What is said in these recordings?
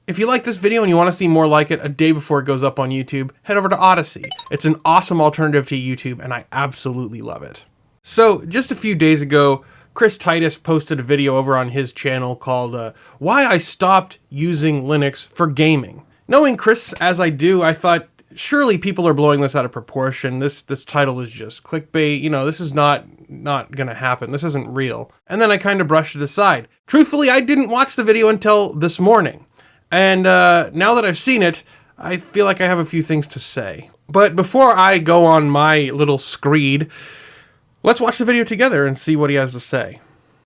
If you like this video and you want to see more like it a day before it goes up on YouTube, head over to Odysee. It's an awesome alternative to YouTube, and I absolutely love it. So, just a few days ago, Titus posted a video over on his channel called Why I Stopped Using Linux for Gaming. Knowing Chris as I do, I thought, surely people are blowing this out of proportion. This title is just clickbait. You know, this is not gonna happen. This isn't real. And then I kind of brushed it aside. Truthfully, I didn't watch the video until this morning. And now that I've seen it, I feel like I have a few things to say. But before I go on my little screed, let's watch the video together and see what he has to say.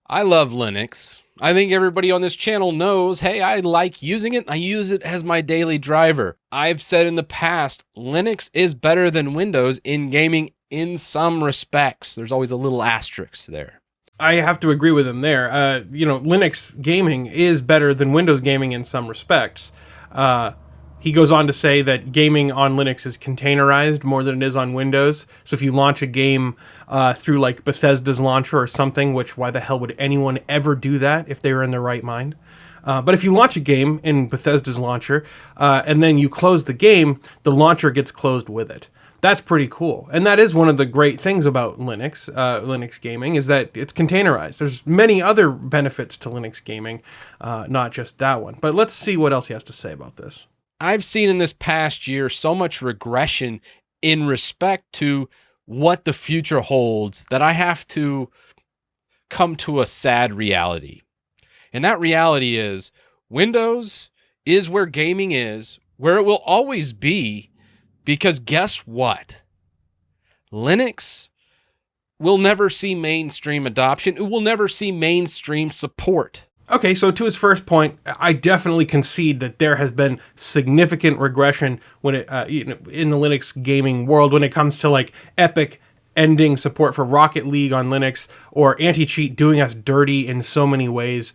I love Linux. I think everybody on this channel knows, hey, I like using it. I use it as my daily driver. I've said in the past, Linux is better than Windows in gaming in some respects. There's always a little asterisk there. I have to agree with him there. Linux gaming is better than Windows gaming in some respects. He goes on to say that gaming on Linux is containerized more than it is on Windows. So if you launch a game through like Bethesda's launcher or something, which why the hell would anyone ever do that if they were in their right mind? But if you launch a game in Bethesda's launcher and then you close the game, the launcher gets closed with it. That's pretty cool. And that is one of the great things about Linux gaming, is that it's containerized. There's many other benefits to Linux gaming, not just that one. But let's see what else he has to say about this. I've seen in this past year so much regression in respect to what the future holds that I have to come to a sad reality. And that reality is Windows is where gaming is, where it will always be, because guess what? Linux will never see mainstream adoption. It will never see mainstream support. Okay, so to his first point, I definitely concede that there has been significant regression when it, in the Linux gaming world when it comes to like Epic ending support for Rocket League on Linux, or anti-cheat doing us dirty in so many ways.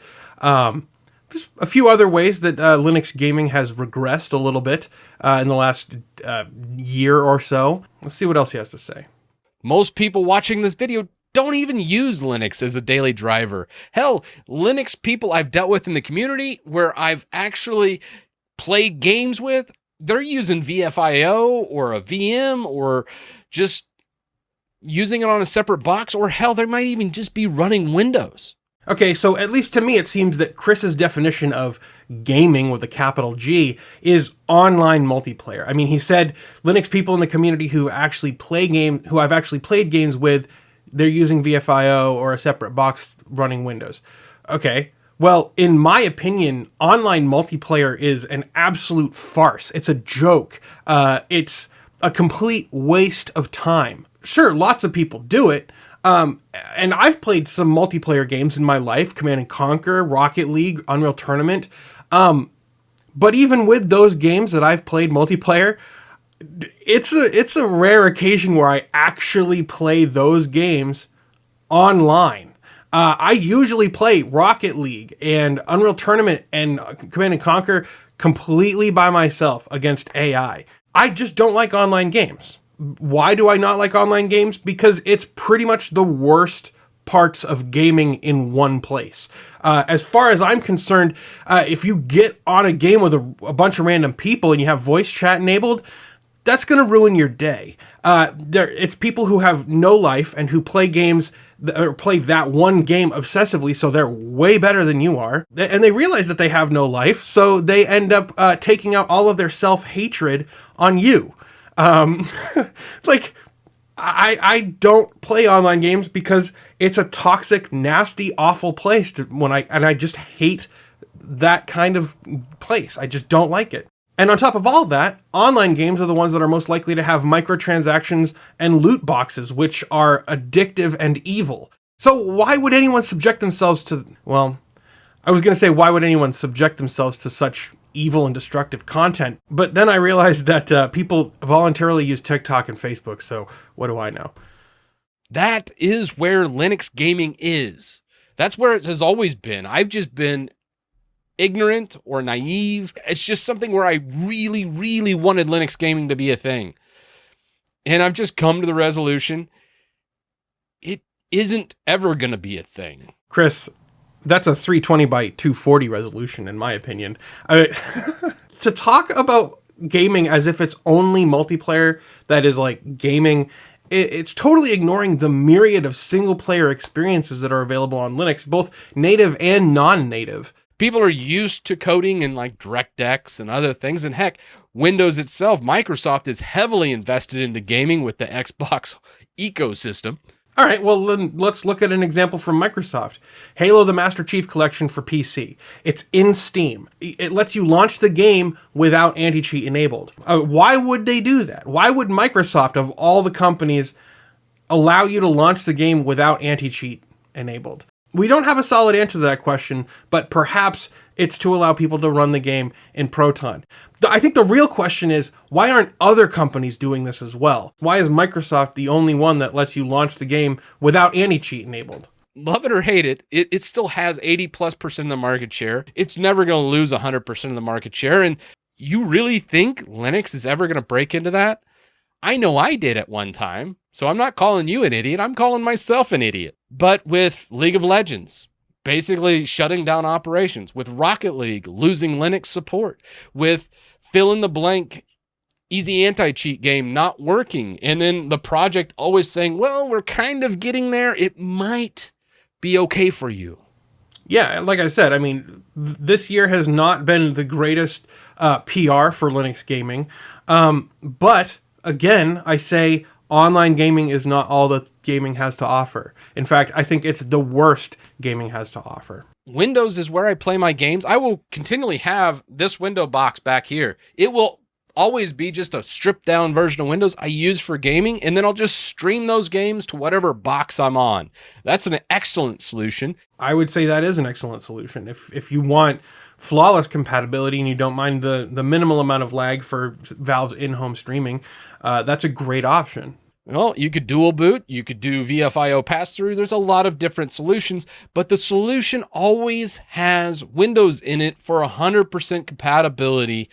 Just a few other ways that Linux gaming has regressed a little bit in the last year or so. Let's see what else he has to say. Most people watching this video don't even use Linux as a daily driver. Hell, Linux people I've dealt with in the community where I've actually played games with, they're using VFIO or a VM or just using it on a separate box, or hell, they might even just be running Windows. Okay, so at least to me, it seems that Chris's definition of gaming with a capital G is online multiplayer. I mean, he said Linux people in the community who I've actually played games with, they're using VFIO or a separate box running Windows. Okay, well, in my opinion, online multiplayer is an absolute farce. It's a joke. It's a complete waste of time. Sure, lots of people do it. And I've played some multiplayer games in my life, Command & Conquer, Rocket League, Unreal Tournament. But even with those games that I've played multiplayer, it's a rare occasion where I actually play those games online. I usually play Rocket League and Unreal Tournament and Command & Conquer completely by myself against AI. I just don't like online games. Why do I not like online games? Because it's pretty much the worst parts of gaming in one place. As far as I'm concerned, if you get on a game with a bunch of random people and you have voice chat enabled, that's going to ruin your day. It's people who have no life and who play games or play that one game obsessively, so they're way better than you are. And they realize that they have no life, so they end up taking out all of their self-hatred on you. Like, I don't play online games because it's a toxic, nasty, awful place I just hate that kind of place. I just don't like it. And on top of all that, online games are the ones that are most likely to have microtransactions and loot boxes, which are addictive and evil. So why would anyone subject themselves to, well, I was going to say, why would anyone subject themselves to such evil and destructive content? But then I realized that people voluntarily use TikTok and Facebook, so what do I know? That is where Linux gaming is. That's where it has always been. I've just been ignorant or naive. It's just something where I really, really wanted Linux gaming to be a thing. And I've just come to the resolution, it isn't ever going to be a thing. Chris, That's a 320 by 240 resolution, in my opinion. To talk about gaming as if it's only multiplayer that is like gaming, it's totally ignoring the myriad of single player experiences that are available on Linux, both native and non-native. People are used to coding in like DirectX and other things. And heck, Windows itself, Microsoft is heavily invested into gaming with the Xbox ecosystem. All right, well, then let's look at an example from Microsoft. Halo the Master Chief Collection for PC. It's in Steam. It lets you launch the game without anti-cheat enabled. Why would they do that? Why would Microsoft, of all the companies, allow you to launch the game without anti-cheat enabled? We don't have a solid answer to that question, but perhaps it's to allow people to run the game in Proton. I think the real question is, why aren't other companies doing this as well? Why is Microsoft the only one that lets you launch the game without anti-cheat enabled? Love it or hate it, it still has 80+% of the market share. It's never going to lose 100% of the market share. And you really think Linux is ever going to break into that? I know I did at one time. So I'm not calling you an idiot. I'm calling myself an idiot. But with League of Legends, basically shutting down operations, with Rocket League losing Linux support, with fill in the blank easy anti-cheat game not working, and then the project always saying, well, we're kind of getting there. It might be okay for you. Yeah, like I said, I mean, this year has not been the greatest PR for Linux gaming. But again, I say online gaming is not all that gaming has to offer. In fact, I think it's the worst gaming has to offer. Windows is where I play my games. I will continually have this window box back here. It will always be just a stripped down version of Windows I use for gaming, and then I'll just stream those games to whatever box I'm on. That's an excellent solution. I would say that is an excellent solution. If you want flawless compatibility and you don't mind the minimal amount of lag for Valve's in-home streaming, that's a great option. Well, you could dual boot, you could do VFIO pass-through. There's a lot of different solutions, but the solution always has Windows in it for 100% compatibility.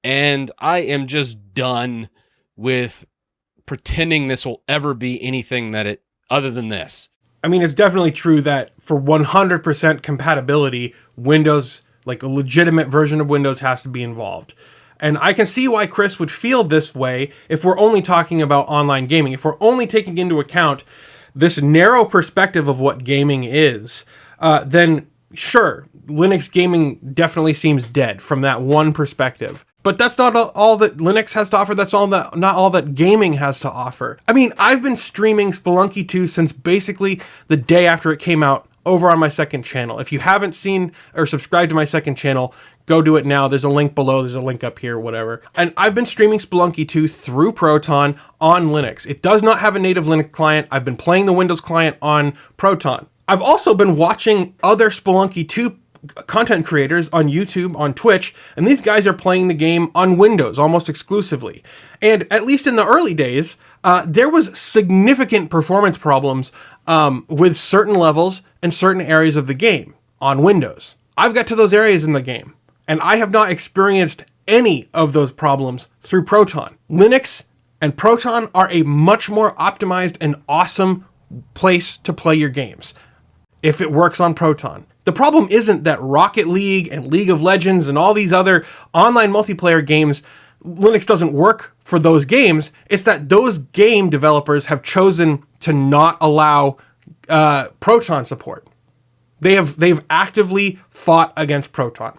And I am just done with pretending this will ever be anything that it other than this. I mean, it's definitely true that for 100% compatibility, Windows, like a legitimate version of Windows, has to be involved. And I can see why Chris would feel this way if we're only talking about online gaming. If we're only taking into account this narrow perspective of what gaming is, then sure, Linux gaming definitely seems dead from that one perspective. But that's not all that Linux has to offer. That's not all that gaming has to offer. I mean, I've been streaming Spelunky 2 since basically the day after it came out over on my second channel. If you haven't seen or subscribed to my second channel, go do it now. There's a link below. There's a link up here, whatever. And I've been streaming Spelunky 2 through Proton on Linux. It does not have a native Linux client. I've been playing the Windows client on Proton. I've also been watching other Spelunky 2 content creators on YouTube, on Twitch, and these guys are playing the game on Windows almost exclusively. And at least in the early days, there was significant performance problems with certain levels and certain areas of the game on Windows. I've got to those areas in the game, and I have not experienced any of those problems through Proton. Linux and Proton are a much more optimized and awesome place to play your games if it works on Proton. The problem isn't that Rocket League and League of Legends and all these other online multiplayer games, Linux doesn't work for those games. It's that those game developers have chosen to not allow Proton support. They've actively fought against Proton.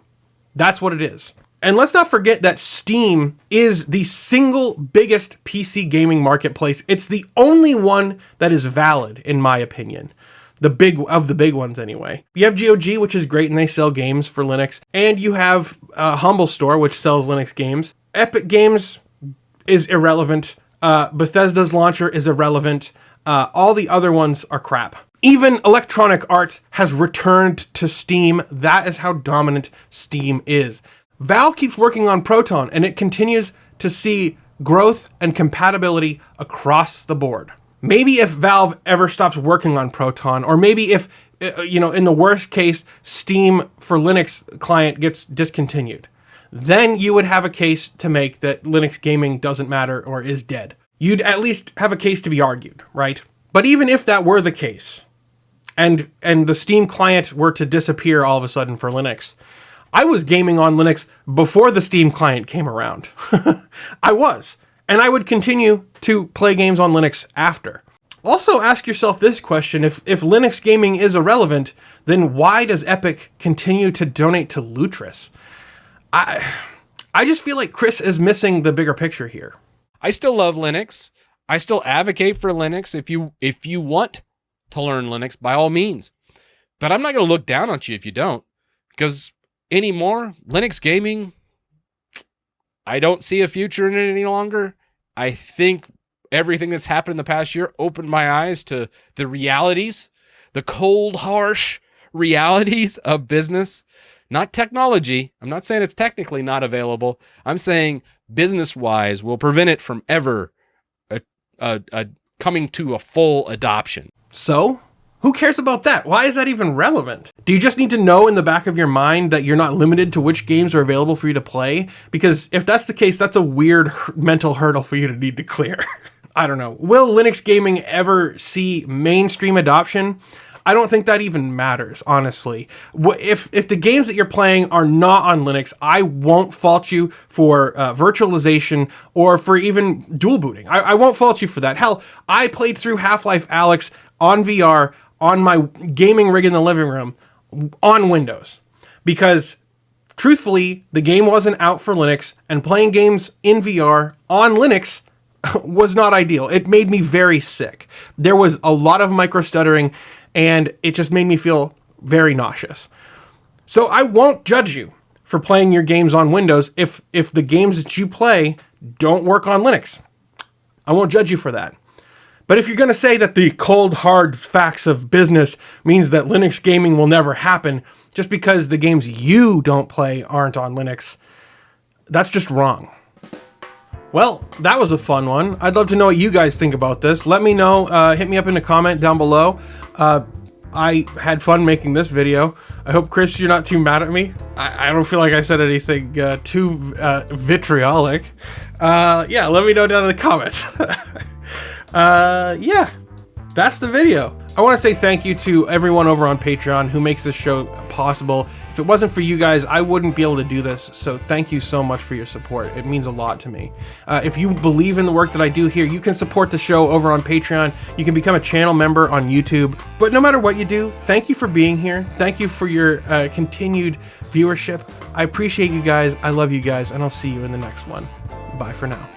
That's what it is. And let's not forget that Steam is the single biggest PC gaming marketplace. It's the only one that is valid, in my opinion. The big ones anyway. You have GOG, which is great, and they sell games for Linux. And you have Humble Store, which sells Linux games. Epic Games is irrelevant. Bethesda's launcher is irrelevant. All the other ones are crap. Even Electronic Arts has returned to Steam. That is how dominant Steam is. Valve keeps working on Proton, and it continues to see growth and compatibility across the board. Maybe if Valve ever stops working on Proton, or maybe if, in the worst case, Steam for Linux client gets discontinued, then you would have a case to make that Linux gaming doesn't matter or is dead. You'd at least have a case to be argued, right? But even if that were the case, and the Steam client were to disappear all of a sudden for Linux. I was gaming on Linux before the Steam client came around. I was. And I would continue to play games on Linux after. Also ask yourself this question, if Linux gaming is irrelevant, then why does Epic continue to donate to Lutris? I just feel like Chris is missing the bigger picture here. I still love Linux. I still advocate for Linux. If you want to learn Linux, by all means. But I'm not going to look down on you if you don't, because anymore, Linux gaming, I don't see a future in it any longer. I think everything that's happened in the past year opened my eyes to the realities, the cold, harsh realities of business, not technology. I'm not saying it's technically not available. I'm saying business-wise will prevent it from ever coming to a full adoption. So, who cares about that? Why is that even relevant? Do you just need to know in the back of your mind that you're not limited to which games are available for you to play? Because if that's the case, that's a weird mental hurdle for you to need to clear. I don't know. Will Linux gaming ever see mainstream adoption? I don't think that even matters, honestly. If the games that you're playing are not on Linux, I won't fault you for virtualization or for even dual booting. I won't fault you for that. Hell, I played through Half-Life Alyx on VR on my gaming rig in the living room on Windows. Because, truthfully, the game wasn't out for Linux, and playing games in VR on Linux was not ideal. It made me very sick. There was a lot of micro-stuttering, and it just made me feel very nauseous. So I won't judge you for playing your games on Windows if the games that you play don't work on Linux. I won't judge you for that. But if you're going to say that the cold, hard facts of business means that Linux gaming will never happen just because the games you don't play aren't on Linux, that's just wrong. Well, that was a fun one. I'd love to know what you guys think about this. Let me know. Hit me up in a comment down below. I had fun making this video. I hope, Chris, you're not too mad at me. I don't feel like I said anything too vitriolic. Yeah, let me know down in the comments. Yeah, that's the video. I want to say thank you to everyone over on Patreon who makes this show possible. If it wasn't for you guys, I wouldn't be able to do this, so thank you so much for your support. It means a lot to me. If you believe in the work that I do here, you can support the show over on Patreon. You can become a channel member on YouTube. But no matter what you do, thank you for being here. Thank you for your continued viewership. I appreciate you guys. I love you guys, and I'll see you in the next one. Bye for now.